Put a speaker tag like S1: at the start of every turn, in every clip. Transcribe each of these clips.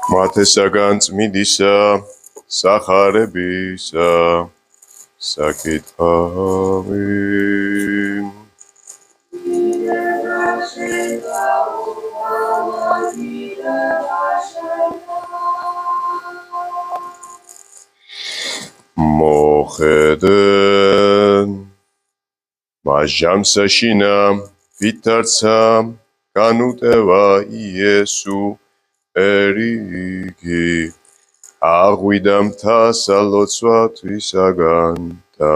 S1: მათესაგან წმიდისა სახარებისა საკითხავი მოხედენ მაჟამსაშინა ვითარცა განუტევა იესუ ერიგი აღვიდა მთასა ლოცვათვისაგან და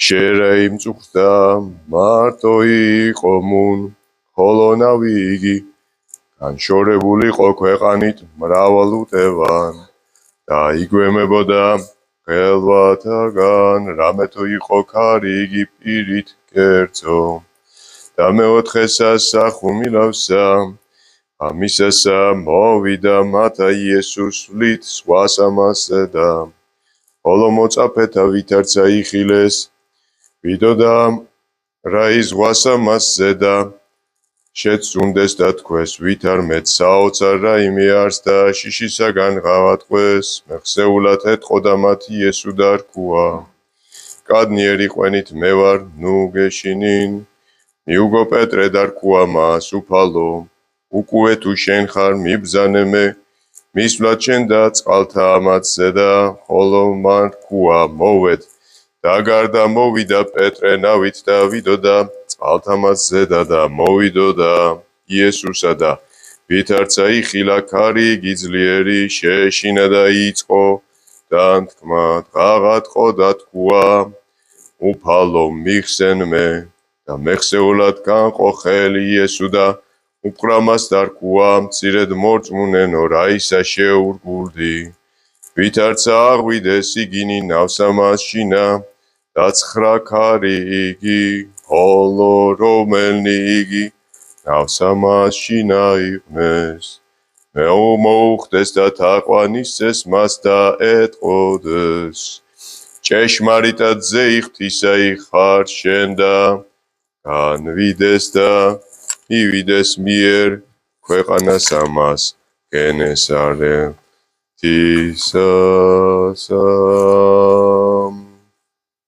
S1: შეიმწუხდა მარტო იყო მუნ ხოლო ნავიგი განშორებულიყო ქვეყანით მრავალუტევან და იგვემებოდა ხელვათაგან რამეთო იყო ქარიგი პირით კერძო და მეოთხესა სახუმილავსა ამისასა მოვიდა მათა იესუს ვლით სხვას ამასზე და ხოლო მოწაფეთა ვითარცა იხილეს ვიდოდა რა ის ზღვას ამასზე და შეწუნდეს და თქვეს ვით არ მეც საოცარ რაიმე არს და შიშისაგან გავატყვეს მეხსეულად ეთყოდა მათ იესუ და რქუა კადნიერი ყვენით მე ვარ ნუ გეშინინ მიუგო პეტრე და რქუა მას უფალო უკუე თუ შენ ხარ მიბრძანე მე მისვლად შენ და წყალთა ამათზე და ხოლო მან რქუა მოვედ და გარდა მოვიდა პეტრე ნავით და ვიდოდა წყალთამათზე და მოვიდოდა იესუსა და ვითარცა იხილა ქარიგი ძლიერი შეეშინა და იწყო დანთქმა ღაღატყო და თქვა უფალო მიხსენ მე და მეხსეულად განყო ხელი იესუ და უკრამას და რქუა მცირედ მორწმუნენო რა ისა შეურგულდი ვითარცა აღვიდეს იგინი ნავსამასშინა და ცხრა ქარიგი ხოლო რომელნი იგი ნავსამასშინა იყვნენ მოუხდეს და თაყვანისცეს მას და ეტყოდეს ჭეშმარიტად ზეიხთისა ხარ შენ და განვიდეს და მივიდეს მიერ ქვეყანას ამას გენესარეთისასა